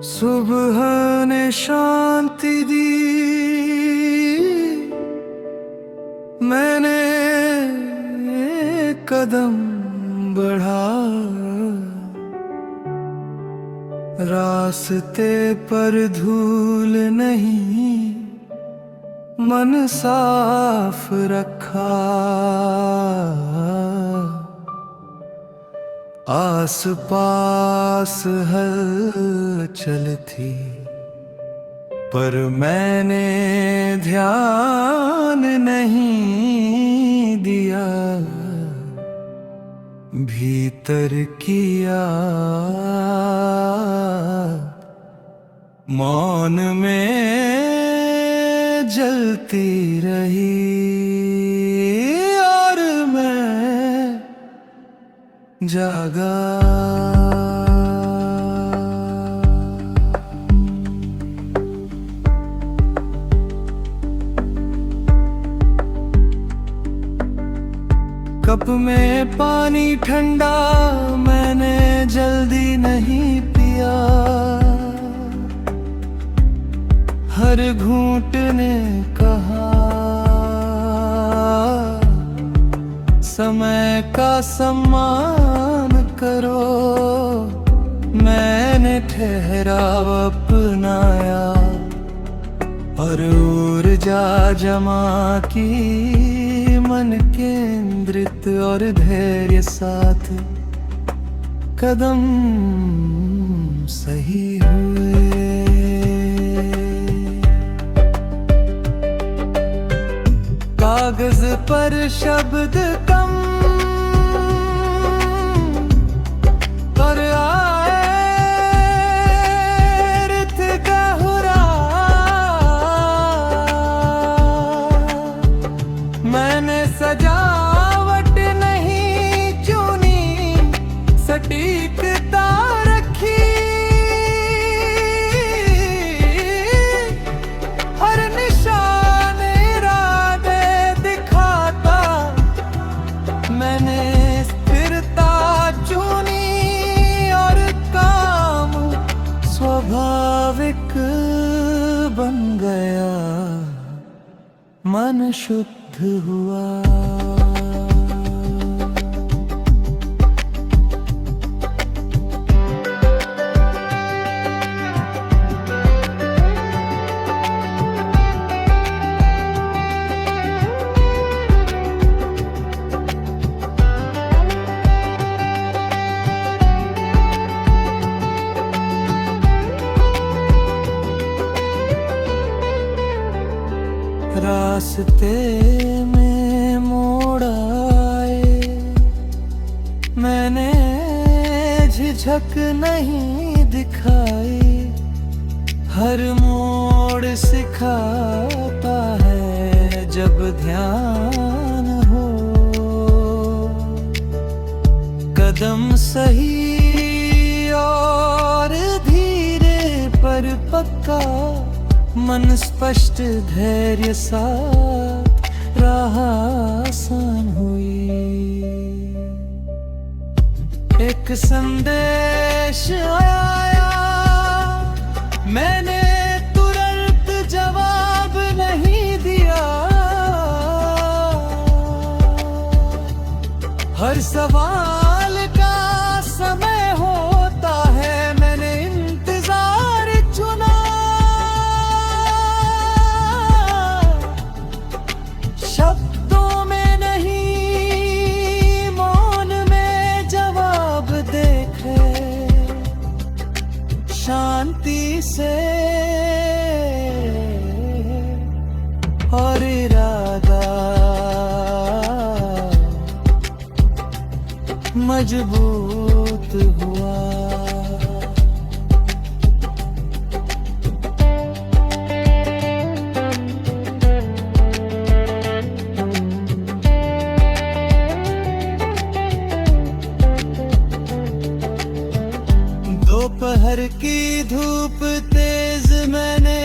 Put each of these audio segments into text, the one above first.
सुबह ने शांति दी, मैंने एक कदम बढ़ा, रास्ते पर धूल नहीं, मन साफ रखा। आस पास हलचल थी, पर मैंने ध्यान नहीं दिया। भीतर किया मौन में जलती रही, और मैं जागा। कप में पानी ठंडा मैंने जल्दी नहीं पिया, हर घूंट ने कहा समय का सम्मान करो। मैंने ठहराव अपनाया और ऊर्जा जमा की, मन केंद्रित और धैर्य साथ कदम सही हुए। कागज पर शब्द कम और आए रित गहरा। मैंने सजावट नहीं चुनी, सटीकता रखी। हर निशान इरादे दिखाता, मैंने स्थिरता चुनी और काम स्वाभाविक बन गया। मन शुद्ध हुआ। रास्ते में मोड़ आए, मैंने झिझक नहीं दिखाई। हर मोड़ सिखाता है जब ध्यान हो। कदम सही और धीरे पर पक्का, मन स्पष्ट धैर्य सा, राह आसान हुई। एक संदेश आया, मैंने तुरंत जवाब नहीं दिया। हर सवाल का समय होता है, मैंने इंतजार चुना। शब्दों में नहीं, मौन में जवाब देखे। शांति से और इरादा मजबूत हुआ। दोपहर की धूप तेज, मैंने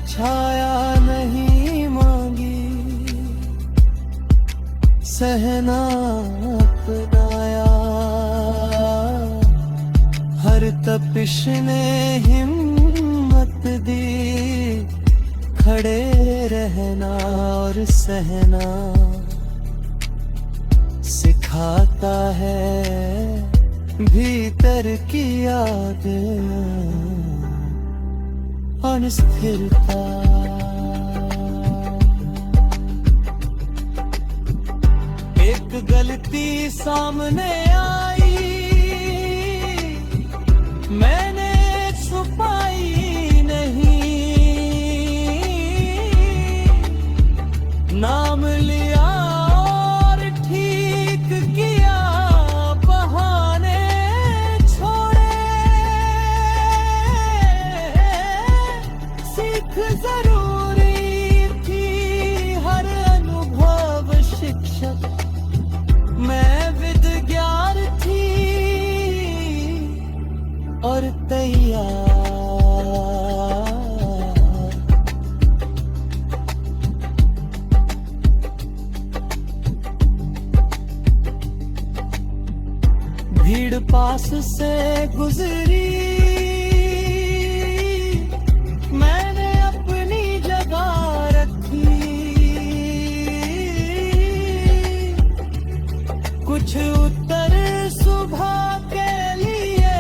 छाया नहीं मांगी। सहना अपनाया, हर तपिश ने हिम्मत दी, खड़े रहना और सहना सिखाता है भीतर की याद अनिस्थिरता। एक गलती सामने आई, मैंने छुपाई नहीं, नाम लिया और ठीक किया, बहाने छोड़े, सीख जरूरी थी हर अनुभव शिक्षक, मैं विद्यार्थी और तैयार। भीड़ पास से गुजरी, मैंने अपनी जगह रखी, कुछ उत्तर सुबह के लिए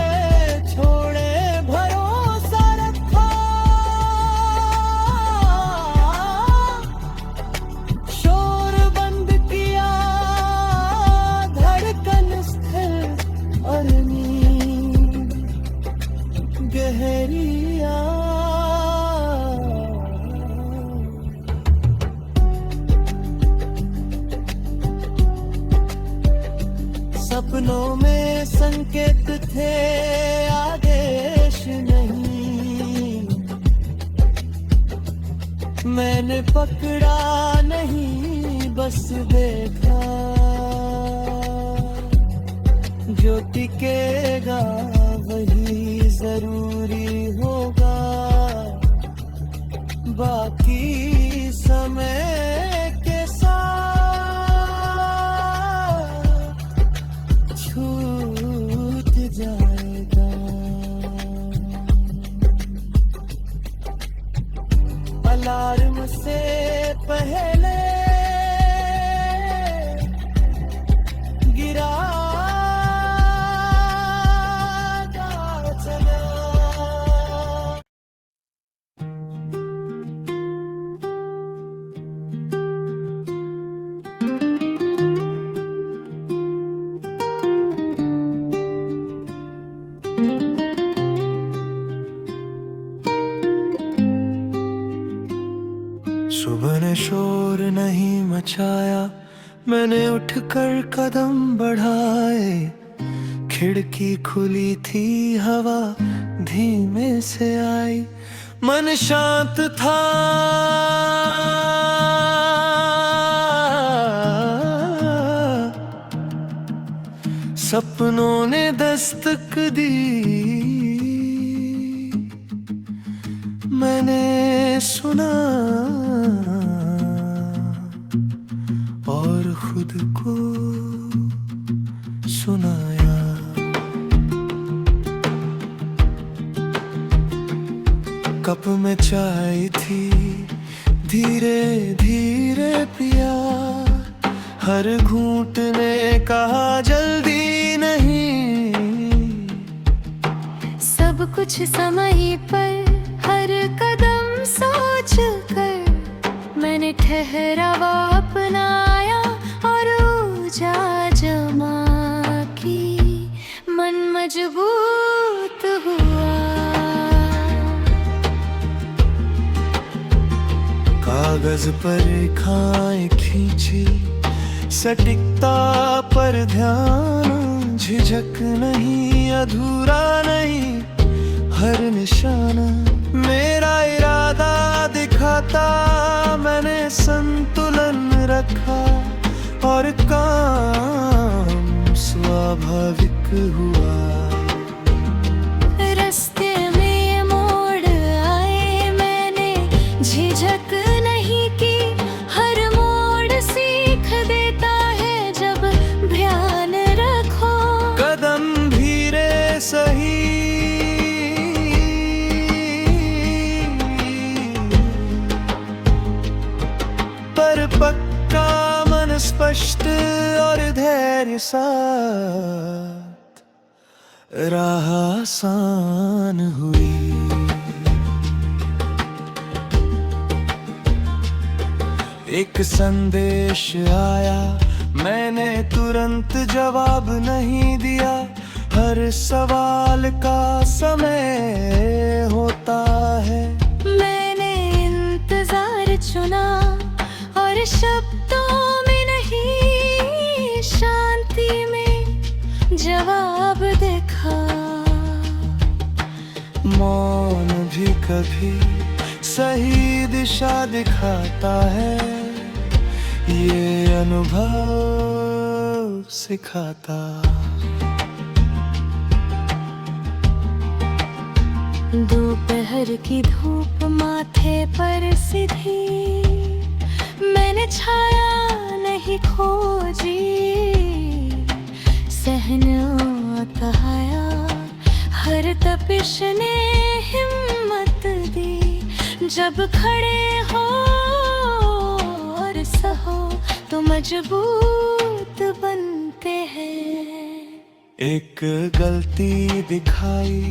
छोड़े, भरोसा रखा, शोर बंद किया, धड़कन स्थिर और नींद गहरिया। सपनों में संकेत थे, आदेश नहीं, मैंने पकड़ा नहीं, बस देखा, जो टिकेगा वही जरूरी होगा, बाकी समय के साथ छूट जाएगा। अलार्म से पहले गिरा चला। सुबह ने शोर नहीं मचाया, मैंने उठकर कदम बढ़ाए, खिड़की खुली थी, हवा धीमे से आई, मन शांत था, सपनों ने दस्तक दी, मैंने सुना और खुद को सुनाया। कप में चाय थी, धीरे धीरे पिया, हर घूंट ने कहा जल्दी नहीं, सब कुछ समय पर हर कदम सोच कर, मैंने ठहरावा अपनाया और ऊर्जा जमा की, मन मजबूत हुआ। कागज पर रेखाएं खींची, सटीकता पर ध्यान, झिझक नहीं, अधूरा नहीं, हर निशाना मेरा इरादा दिखाता, मैंने संतुलन रखा और काम स्वाभाविक हुआ। रास्ते में मोड़ आए, मैंने झिझक नहीं की, हर मोड़ सीख देता है जब ध्यान रखो, कदम धीरे सही तेरे साथ राह आसान हुई। एक संदेश आया, मैंने तुरंत जवाब नहीं दिया। हर सवाल का समय होता है। मैंने इंतजार चुना और शब्दों में नहीं, शांति में जवाब देखा। मौन भी कभी सही दिशा दिखाता है, ये अनुभव सिखाता। दोपहर की धूप माथे पर सीधी, मैंने छाया नहीं खोजी। सहना कहाया, हर तपिश ने हिम्मत दी। जब खड़े हो और सहो तो मजबूत बनते हैं। एक गलती दिखाई,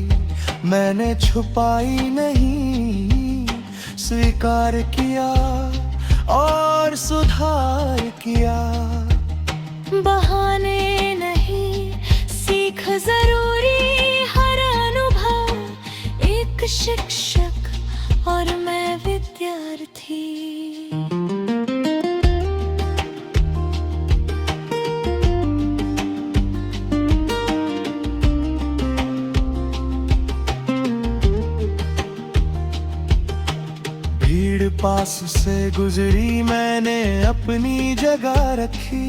मैंने छुपाई नहीं, स्वीकार किया और सुधार किया। बहाने नहीं, सीख जरूरी, हर अनुभव एक शिक्षक और मैं विद्यार्थी। भीड़ पास से गुजरी, मैंने अपनी जगह रखी।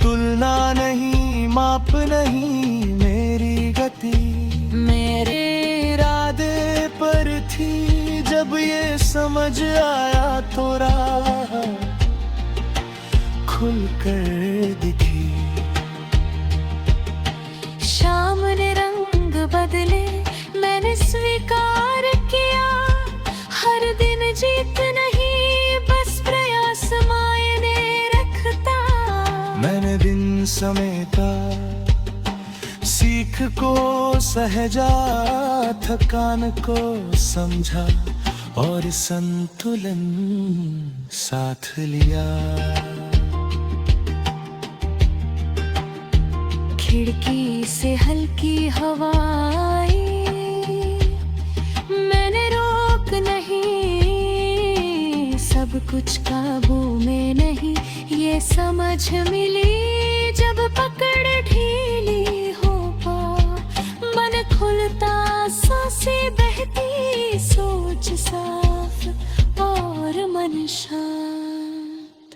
तुलना नहीं, माप नहीं, मेरी गति मेरे इरादे पर थी। जब ये समझ आया तो राह खुल कर दिखी। शाम ने रंग बदले, मैंने स्वीकार किया। हर दिन जीत नहीं, बस प्रयास मायने रखता। मैंने दिन समेटा, सीख को सहजा, थकान को समझा और संतुलन साथ लिया। खिड़की से हल्की हवा आई, मैंने रोक नहीं। सब कुछ काबू में नहीं, ये समझ मिली। जब पकड़ ढीली हो पाओ, मन खुलता, सांसें बहती, सोच साफ और मन शांत।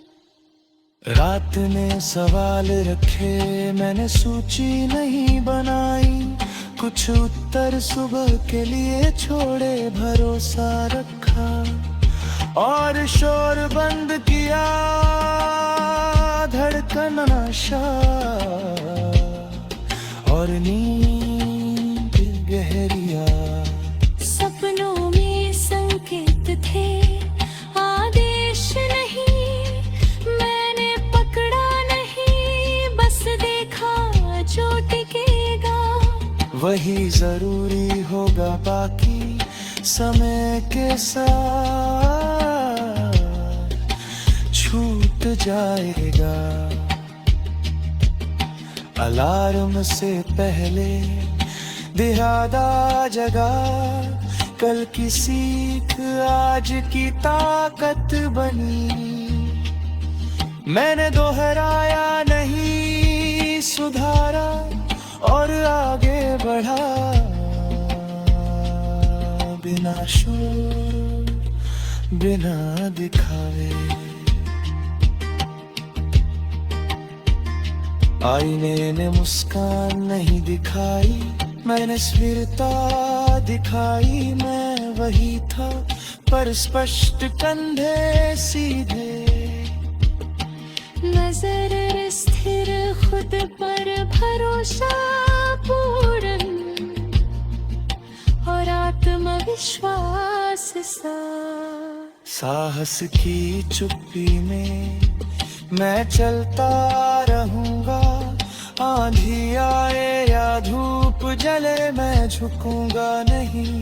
रात ने सवाल रखे, मैंने सूची नहीं बनाई। कुछ उत्तर सुबह के लिए छोड़े, भरोसा रखा और शोर बंद किया। धड़कन नशा और नींद गहरिया। सपनों में संकेत थे, आदेश नहीं। मैंने पकड़ा नहीं, बस देखा जो टिकेगा वही जरूरी होगा, बाकी समय के साथ छूट जाएगा। अलार्म से पहले दिहादा जगा, कल की सीख आज की ताकत बनी। मैंने दोहराया नहीं, सुधारा और आगे बढ़ा। बिना शोर, बिना दिखावे। आईने ने मुस्कान नहीं दिखाई, मैंने स्थिरता दिखाई। मैं वही था पर स्पष्ट, कंधे सीधे। नजर स्थिर, खुद पर भरोसा पूर्ण और आत्मविश्वास सा। साहस की चुप्पी में मैं चलता रहूंगा। आंधी आए या धूप जले मैं झुकूंगा नहीं।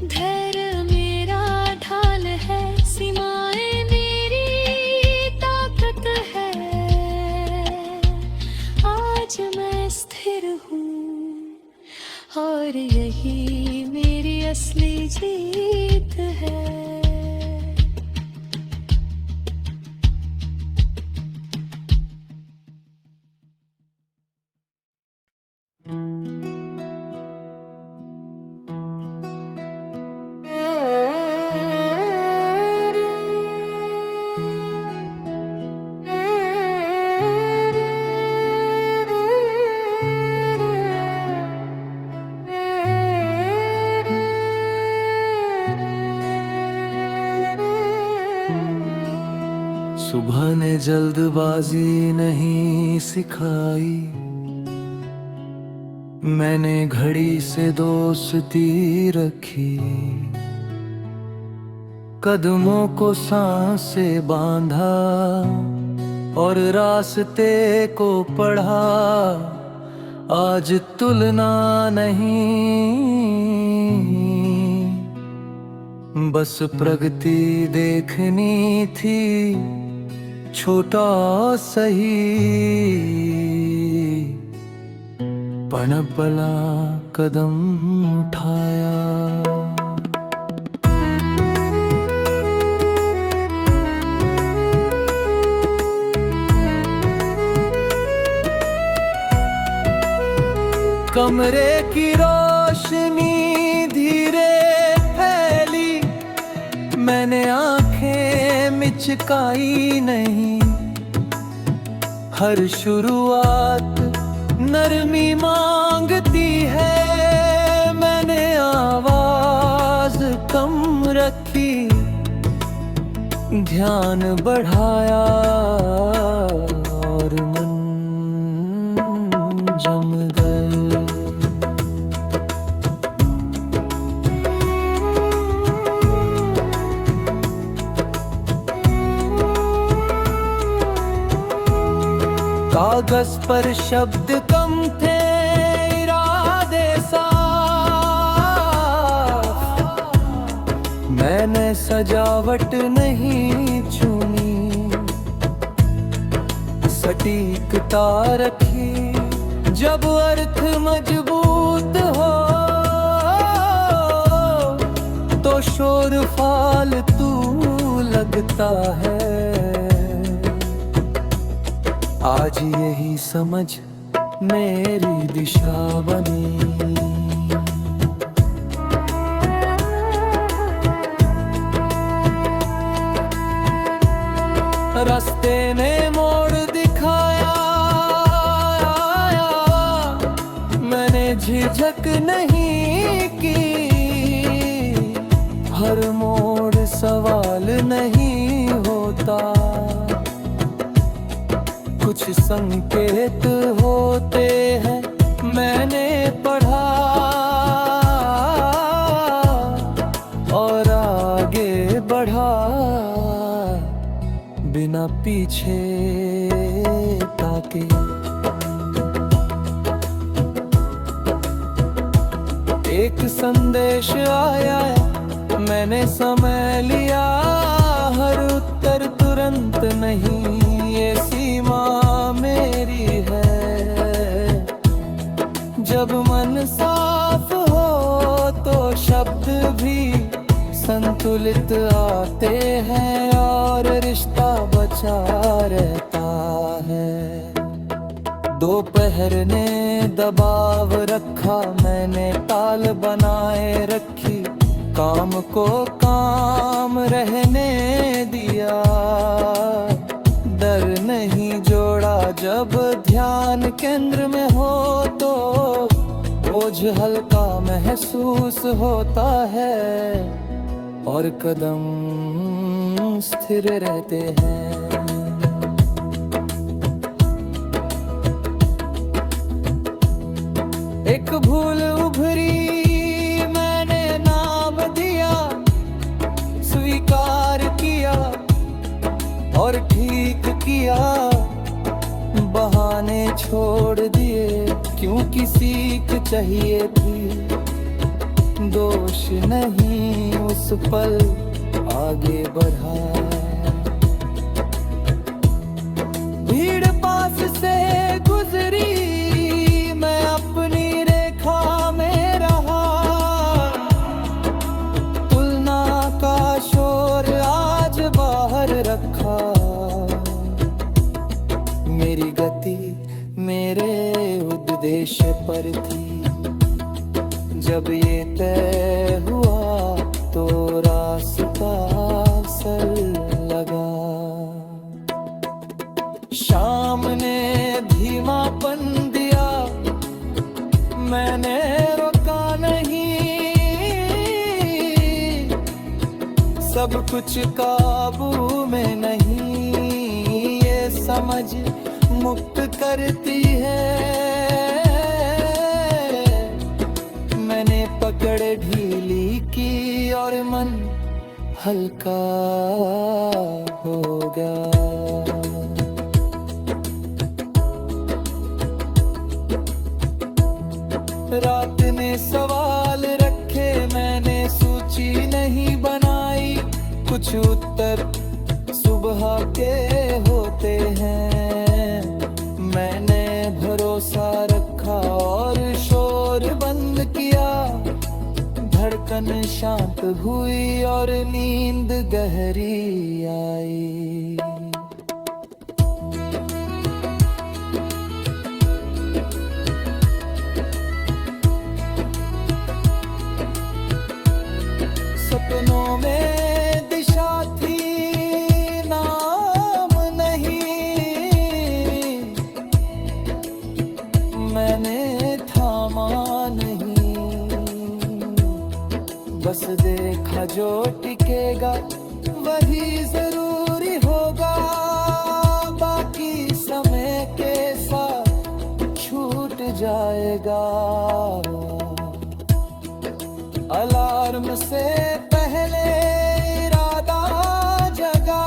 धैर्य मेरा ढाल है, सीमाएं मेरी ताकत है। आज मैं स्थिर हूँ और यही मेरी असली जीत है। सुबह ने जल्दबाजी नहीं सिखाई, मैंने घड़ी से दोस्ती रखी। कदमों को सांस से बांधा और रास्ते को पढ़ा। आज तुलना नहीं, बस प्रगति देखनी थी। छोटा सही पनपला कदम उठाया। कमरे की रोशनी धीरे फैली, मैंने आंखें मिचकाई नहीं। हर शुरुआत नरमी मांगती है, मैंने आवाज कम रखी। ध्यान बढ़ाया और मन जम गए। कागज पर शब्द कम थे, इरादे साफ। मैंने सजावट नहीं चुनी, सटीकता रखी। जब अर्थ मजबूत हो तो शोर फालतू लगता है। आज यही समझ मेरी दिशा बनी। रास्ते ने मोड़ दिखाया, मैंने झिझक नहीं की। हर मोड़ सवाल नहीं होता, कुछ संकेत होते हैं। मैंने पढ़ा और आगे बढ़ा, बिना पीछे ताके। एक संदेश आया, मैंने समय लिया। हर उत्तर तुरंत नहीं, ये सीमा मेरी है। जब मन साफ हो तो शब्द भी संतुलित आते हैं और रिश्ता बचा रहता है। दोपहर ने दबाव रखा, मैंने ताल बनाए रखी। काम को काम रहने दिया, डर नहीं जोड़ा। जब ध्यान केंद्र में हो तो बोझ हल्का महसूस होता है और कदम स्थिर रहते हैं। एक भूल उभरी, मैंने नाम दिया, स्वीकार किया और ठीक किया। बहाने छोड़ दिए, क्योंकि सीख चाहिए थी, दोष नहीं उस पल आगे बढ़ा। भीड़ पास से गुजरी, मैं अपनी रेखा में रहा। तुलना का शोर आज बाहर रखा। मेरी गति मेरे उद्देश्य पर थी, जब ये तय हुआ तो रास्ता सल लगा। शाम ने धीमापन दिया, मैंने रोका नहीं। सब कुछ काबू में नहीं, ये समझ मुक्त करती है। मैंने पकड़ ढीली की और मन हल्का हो गया। रात ने सवाल रखे, मैंने सूची नहीं बनाई। कुछ उत्तर सुबह के होते हैं। मैंने भरोसा रखा और शोर बंद किया। धड़कन शांत हुई और नींद गहरी आई। सपनों में दिशा थी, नाम नहीं। मैंने थामा नहीं, बस देखा जो टिकेगा वही जरूरी होगा। बाकी समय के साथ छूट जाएगा। अलार्म से पहले इरादा जगा,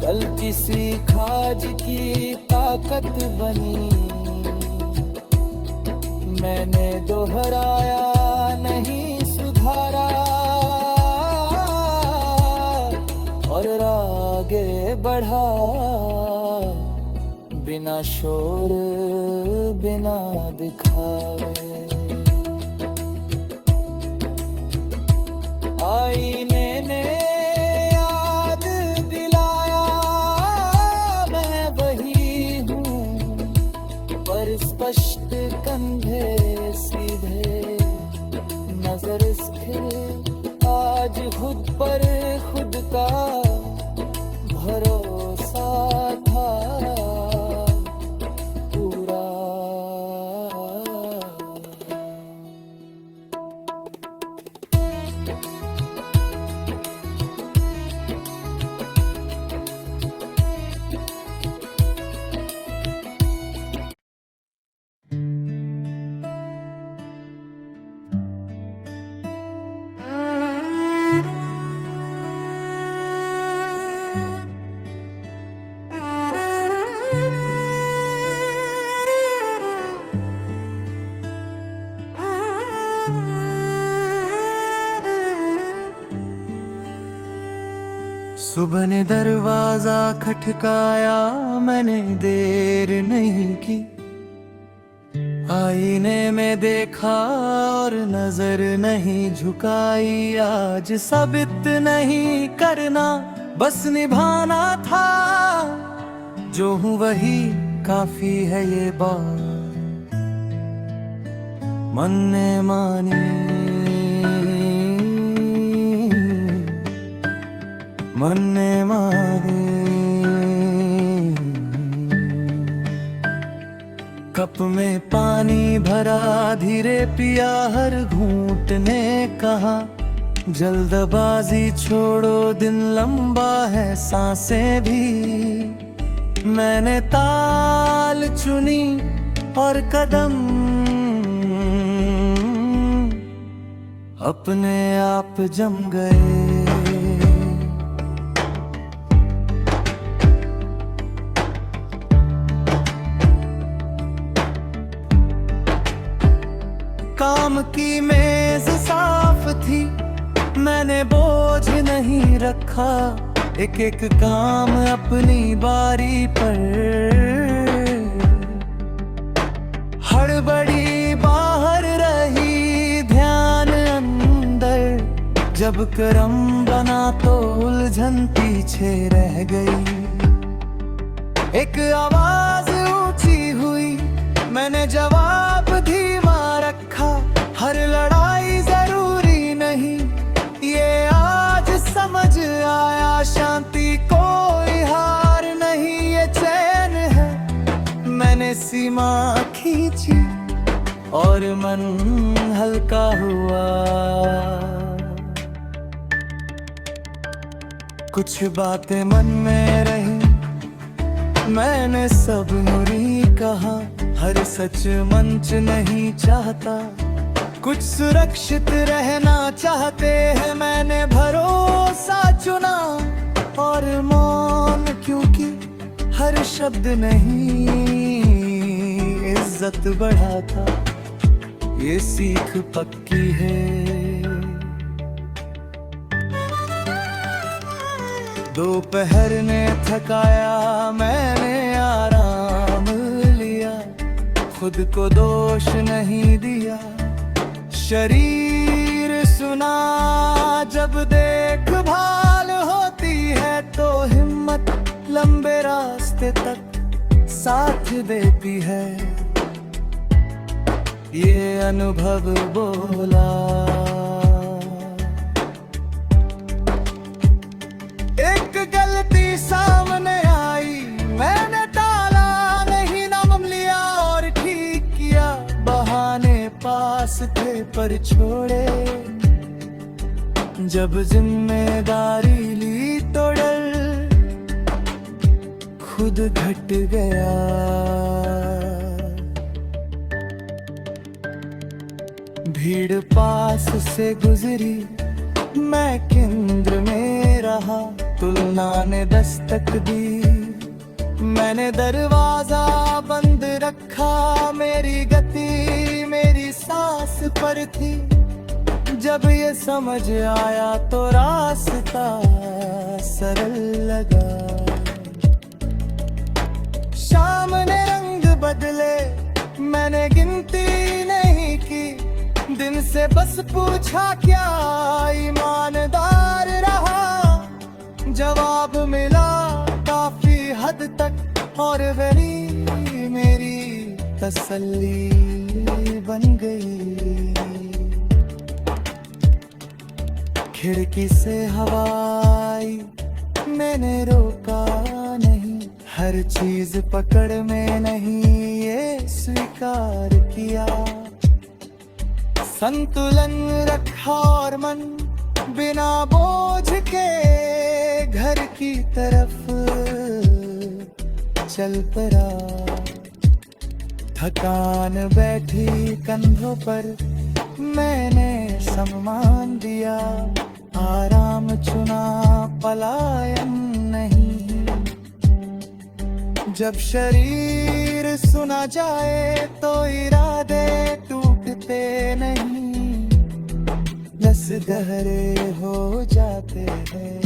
कल किसी खाज की ताकत बनी। मैंने दोहराया नहीं, सुधारा और आगे बढ़ा। बिना शोर बिना दिखावे। आईने ने याद दिलाया, मैं वही हूँ, पर स्पष्ट कंधे सीधे। नजर स्थिर आज खुद पर खुद का भरोसा था पूरा। सुबह ने दरवाजा खटकाया, मैंने देर नहीं की। आईने में देखा और नजर नहीं झुकाई। आज साबित नहीं करना, बस निभाना था। जो हूँ वही काफी है, ये बात मन ने मानी। मन ने मानी। कप में पानी भरा, धीरे पिया, हर घूंट ने कहा जल्दबाजी छोड़ो, दिन लंबा है, सांसें भी। मैंने ताल चुनी और कदम अपने आप जम गए। रखा, एक एक काम अपनी बारी पर। हड़बड़ी बाहर रही, ध्यान अंदर, जब करम बना तो उलझन पीछे रह गई। एक आवाज ऊंची हुई, मैंने जवाब धीमा रखा, हर लड़ाई जरूरी नहीं, ये आज समझ आया, शांति कोई हार नहीं, ये चैन है। मैंने सीमा खींची और मन हल्का हुआ। कुछ बातें मन में रही, मैंने सब नुरी कहा, हर सच मंच नहीं चाहता, कुछ सुरक्षित रहना चाहते हैं, मैंने भरोसा चुना और मौन, क्योंकि हर शब्द नहीं इज्जत बढ़ाता, ये सीख पक्की है। दोपहर ने थकाया, मैंने आराम लिया, खुद को दोष नहीं दिया, शरीर सुना, जब देखभाल होती है तो हिम्मत लंबे रास्ते तक साथ देती है, ये अनुभव बोला। एक गलती सामने आई, मैंने टाला नहीं, नाम लिया और ठीक किया, बहाने पास थे पर छोड़े, जब जिम्मेदारी ली तो डर खुद घट गया। भीड़ पास से गुजरी, मैं केंद्र में रहा, तुलना ने दस्तक दी, मैंने दरवाजा बंद रखा, मेरी गति मेरी सांस पर थी, जब ये समझ आया तो रास्ता सरल लगा। शाम ने रंग बदले, मैंने गिनती नहीं की, दिन से बस पूछा क्या ईमानदार रहा, जवाब मिला काफी हद तक, और वही मेरी तसल्ली बन गई। खिड़की से हवा आई, मैंने रोका नहीं, हर चीज पकड़ में नहीं, ये स्वीकार किया, संतुलन रखा और मन बिना बोझ के घर की तरफ चल पड़ा। थकान बैठी कंधों पर, मैंने सम्मान दिया, आराम चुना, पलायन नहीं। जब शरीर सुना जाए तो इरादे टूटते नहीं, रस गहरे हो जाते हैं।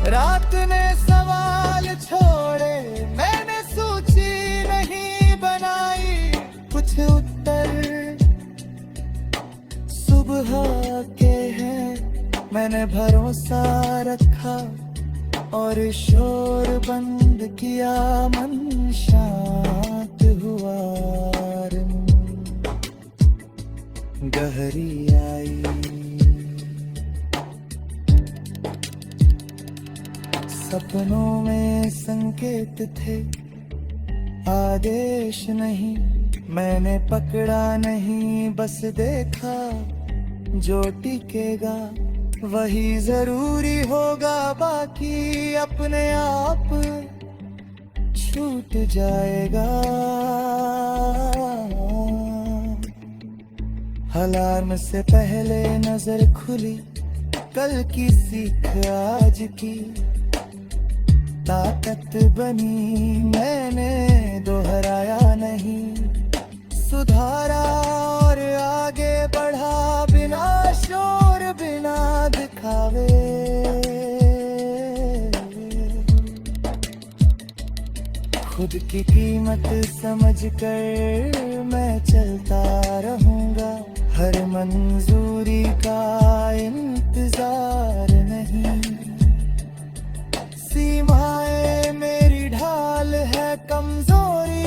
रात ने सवाल छोड़े, मैंने सूची नहीं बनाई, कुछ उत्तर सुबह के हैं, मैंने भरोसा रखा और शोर बंद किया, मन शांत हुआ, गहरी आई। सपनों में संकेत थे, आदेश नहीं, मैंने पकड़ा नहीं, बस देखा, जो टिकेगा वही जरूरी होगा, बाकी अपने आप छूट जाएगा। अलार्म से पहले नजर खुली, कल की सीख आज की ताकत बनी, मैंने दोहराया नहीं, सुधारा और की कीमत समझ कर मैं चलता रहूंगा, हर मंजूरी का इंतजार नहीं। सीमाएं मेरी ढाल है, कमजोरी